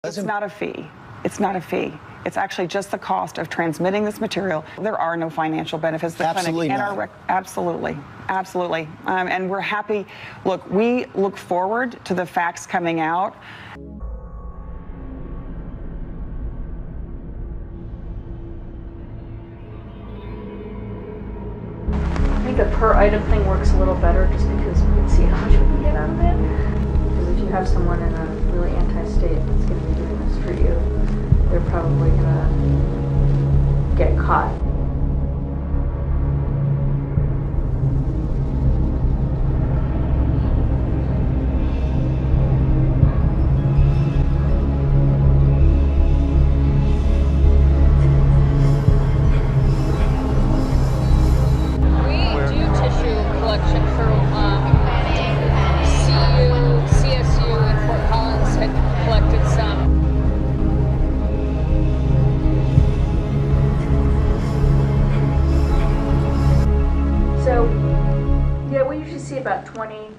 It's not a fee. It's not a fee. It's actually just the cost of transmitting this material. There are no financial benefits. The Absolutely clinic not. and our absolutely, absolutely. And we're happy. Look, we look forward to the facts coming out. I think the per item thing works a little better just because we can see how much we can get out of it. Because if you have someone in a really anti-state that's going to be doing this for you, they're probably going to get caught. About 20,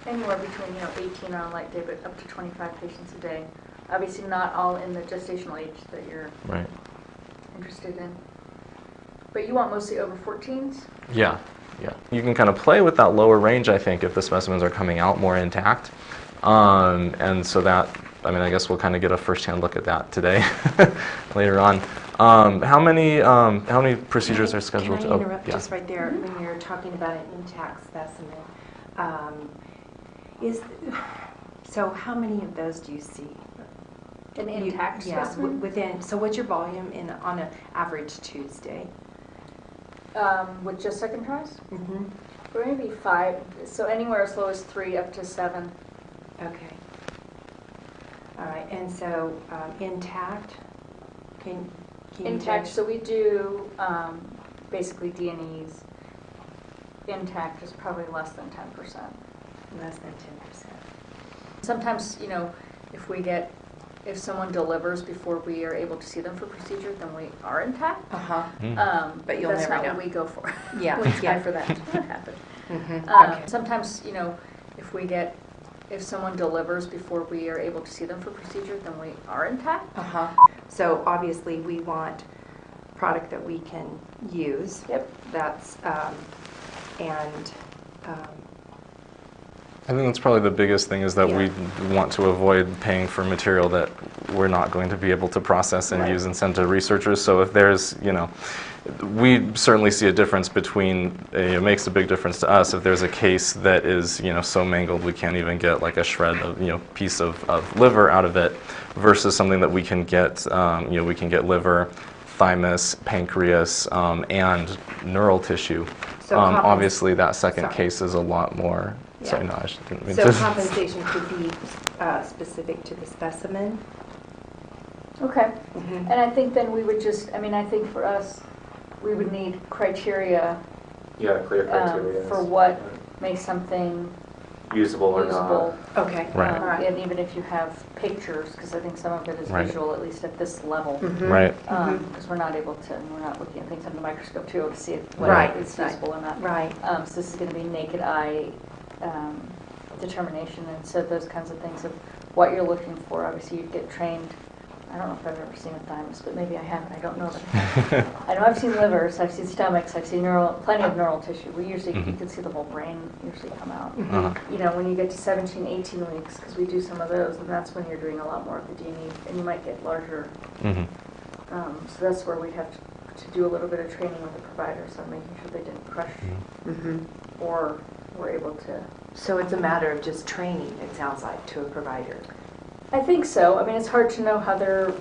anywhere between 18 on a light day, but up to 25 patients a day. Obviously not all in the gestational age that you're interested in. But you want mostly over 14s? Yeah. You can kind of play with that lower range, I think, if the specimens are coming out more intact. And so that, I guess we'll kind of get a first-hand look at that today, later on. How many procedures are scheduled? Can I interrupt just right there when you're talking about an intact specimen? So how many of those do you see? An intact specimen? Within. So what's your volume on an average Tuesday? With just second tries? Mm-hmm. Or maybe 5. So anywhere as low as 3 up to 7. Okay. All right. And so intact. Can intact, so we do basically D&Es. Intact is probably less than 10%. Less than 10%. Sometimes, if someone delivers before we are able to see them for procedure, then we are intact. But you'll that's never not know. what we go for. Yeah. We try for that to happen. Okay. Sometimes, if someone delivers before we are able to see them for procedure, then we are intact. So obviously we want product that we can use. Yep. That's I think that's probably the biggest thing is that we want to avoid paying for material that we're not going to be able to process and use and send to researchers. So if there's, we certainly see a difference between, it makes a big difference to us if there's a case that is, so mangled we can't even get like a shred of, piece of liver out of it versus something that we can get, we can get liver, thymus, pancreas, and neural tissue. So obviously that second case is a lot more. Sorry, no, I didn't mean so to. compensation could be specific to the specimen. Okay. And I think then we would just, I think for us, we would need criteria. Yeah, clear criteria. For what makes something usable or not. Okay. Right. And even if you have pictures, because I think some of it is visual, at least at this level. Right. Because we're not looking at things under the microscope to be able to see whether it's usable or not. Right. So this is going to be naked eye determination, and so those kinds of things of what you're looking for. Obviously, you get trained. I don't know if I've ever seen a thymus, but maybe I haven't. I don't know that. I know I've seen livers, I've seen stomachs, I've seen plenty of neural tissue. We usually, you can see the whole brain usually come out. When you get to 17, 18 weeks, because we do some of those, and that's when you're doing a lot more of the D&E, and you might get larger. So that's where we'd have to do a little bit of training with the providers on making sure they didn't crush or were able to. So it's a matter of just training, it sounds like, to a provider. I think so. It's hard to know how their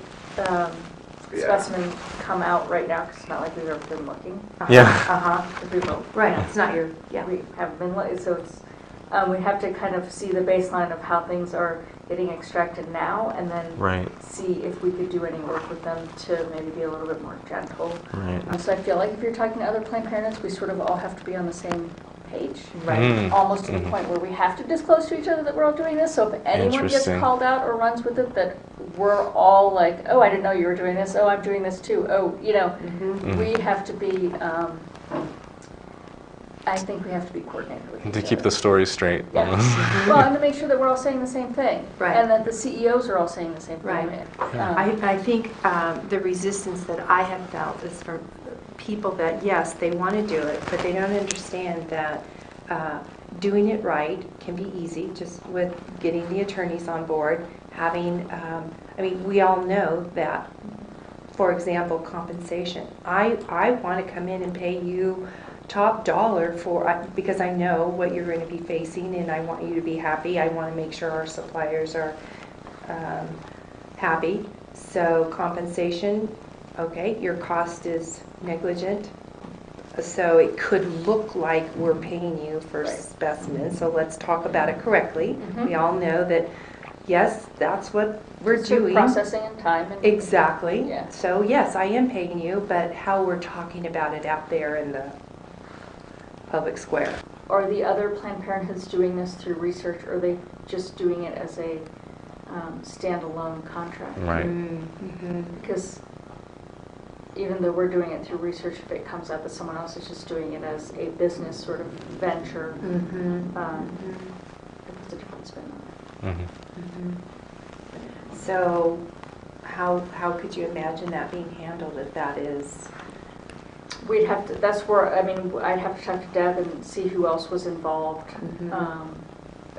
specimens come out right now because it's not like we've ever been looking. Right. It's not your. Yeah. We haven't been looking, so it's we have to kind of see the baseline of how things are getting extracted now, and then see if we could do any work with them to maybe be a little bit more gentle. So I feel like if you're talking to other Planned Parenthoods, we sort of all have to be on the same page, almost to the point where we have to disclose to each other that we're all doing this. So if anyone gets called out or runs with it, that we're all like, oh, I didn't know you were doing this. Oh, I'm doing this too. Oh, we have to be I think we have to be coordinated with each To other. keep the story straight. Yeah. Well, and to make sure that we're all saying the same thing. Right. And that the CEOs are all saying the same thing. Right. Um, I think the resistance that I have felt is from people that, yes, they want to do it, but they don't understand that doing it right can be easy, just with getting the attorneys on board, having, I mean, we all know that, for example, compensation. I want to come in and pay you top dollar for, because I know what you're going to be facing and I want you to be happy. I want to make sure our suppliers are happy. So compensation, okay, your cost is negligent. So it could look like we're paying you for specimens, so let's talk about it correctly. We all know that, yes, that's what we're doing. Processing and time. And Exactly. Yeah. So yes, I am paying you, but how we're talking about it out there in the public square. Are the other Planned Parenthoods doing this through research, or are they just doing it as a standalone contract? Right. Because even though we're doing it through research, if it comes up that someone else is just doing it as a business sort of venture, it's a different spin on it. So how could you imagine that being handled if that is? We'd have to, that's where, I mean, I'd have to talk to Deb and see who else was involved,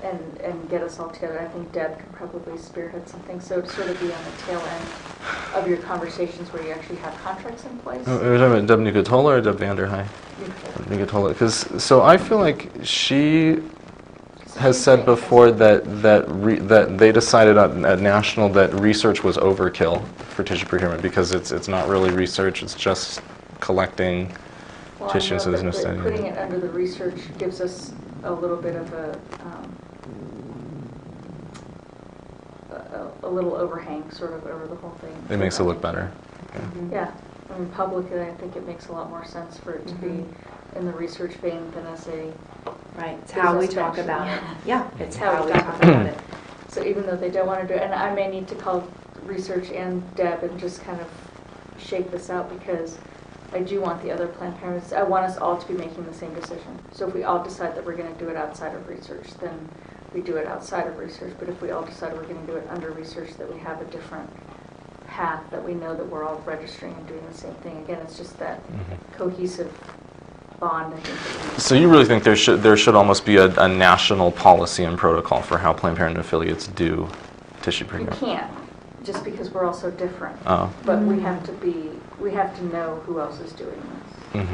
and get us all together. I think Deb could probably spearhead something, so it'd sort of be on the tail end of your conversations where you actually have contracts in place. Are we talking about Deb Nucatola or Deb Vanderhei? Nucatola, because so I feel like she has said before that they decided at national that research was overkill for tissue procurement because it's not really research, it's just collecting tissue, so there's no study. Putting it under the research gives us a little bit of a little overhang sort of over the whole thing. It makes it look better. Yeah, I mean, publicly, I think it makes a lot more sense for it to be in the research vein than as a Right, it's how we talk venture. about it. Yeah, it's How how we we talk talk about it. So even though they don't want to do it, and I may need to call research and Deb and just kind of shake this out, because I do want the other Planned Parenthood, I want us all to be making the same decision. So if we all decide that we're going to do it outside of research, then we do it outside of research. But if we all decide we're going to do it under research, that we have a different path, that we know that we're all registering and doing the same thing. Again, it's just that cohesive bond, I think. That we need. So you really think there should almost be a national policy and protocol for how Planned Parenthood affiliates do tissue You procurement? can't, just because we're all so different. Oh. But we have to know who else is doing this.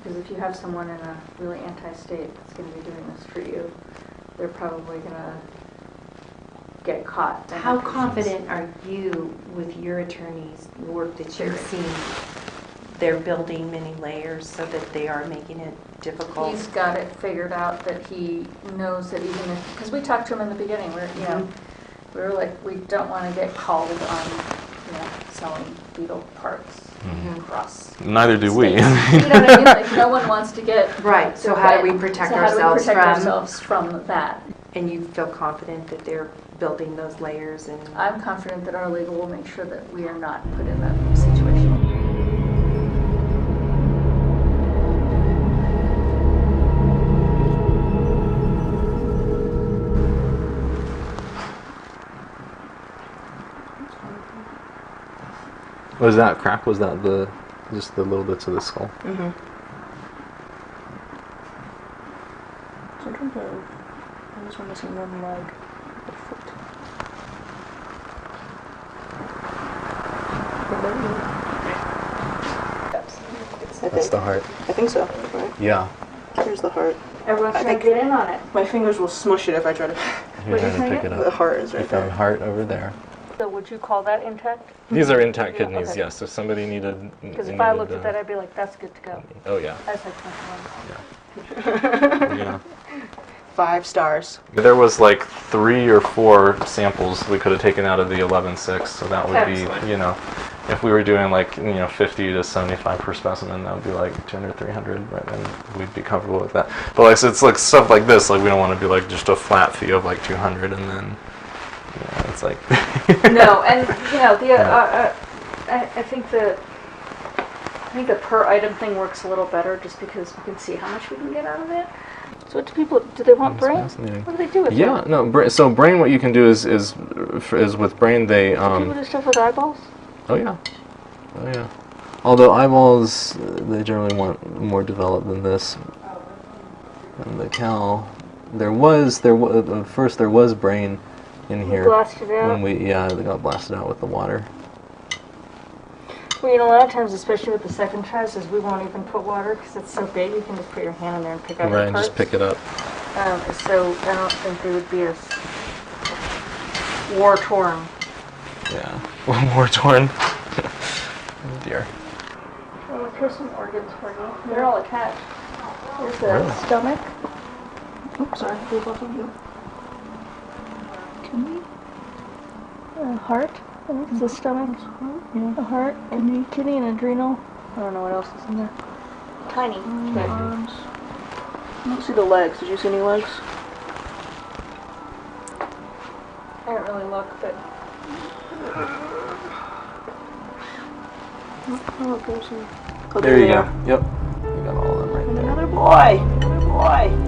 Because if you have someone in a really anti-state that's going to be doing this for you, they're probably going to get caught. How confident are you with your attorneys' work that you've seen? They're building many layers so that they are making it difficult. He's got it figured out that he knows that even if, because we talked to him in the beginning, we were like, we don't want to get called on, selling beetle parts across. Neither do we. states. You know what I mean? Like, no one wants to get. Right, so how do we protect ourselves from that? And you feel confident that they're building those layers and... I'm confident that our legal will make sure that we are not put in that situation. Was that crack? Was that just the little bits of the skull? Sometimes I just want to see one leg or foot. That's the heart. I think so, right? Yeah. Here's the heart. Everyone's I trying to think- get in on it. My fingers will smush it if I try to... You're trying to pick it The up. heart is You right found there. heart over there. So would you call that intact? These are intact Yeah, kidneys, okay. yes. If somebody needed... Because if I looked at that, I'd be like, that's good to go. Oh, yeah. That's like 21. Yeah. 5 stars. There was like 3 or 4 samples we could have taken out of the 11.6, so that would be, Excellent. if we were doing like, 50 to 75 per specimen, that would be like 200, 300, right? And we'd be comfortable with that. But like, so it's like stuff like this, like we don't want to be like just a flat fee of like 200 and then, it's like... No, and, I think that think the per item thing works a little better just because we can see how much we can get out of it. So what do people, do they want brain? Fascinating. What do they do with Yeah, that? no. So brain, what you can do is with brain they. Do people do stuff with eyeballs? Oh yeah. Although eyeballs, they generally want more developed than this. And the cow, there was first there was brain in here. Blasted out. When they got blasted out with the water. Well, you know, a lot of times, especially with the second tries, is we won't even put water because it's so big. You can just put your hand in there and pick out Right, the and parts. just pick it up. So I don't think they would be as war-torn. Yeah, war torn. Oh dear. Oh, look, here's some organs for you. They're all attached. Here's the Really? stomach. Oops, sorry, they both of you. Kidney. Heart. I think it's the stomach. Yeah. A heart, kidney, and adrenal. I don't know what else is in there. Tiny. Arms. I don't see the legs. Did you see any legs? I didn't really look, but. Oh, there's some. Oh, There you they go. are. Yep. You got all of them right And there. another boy. Another boy.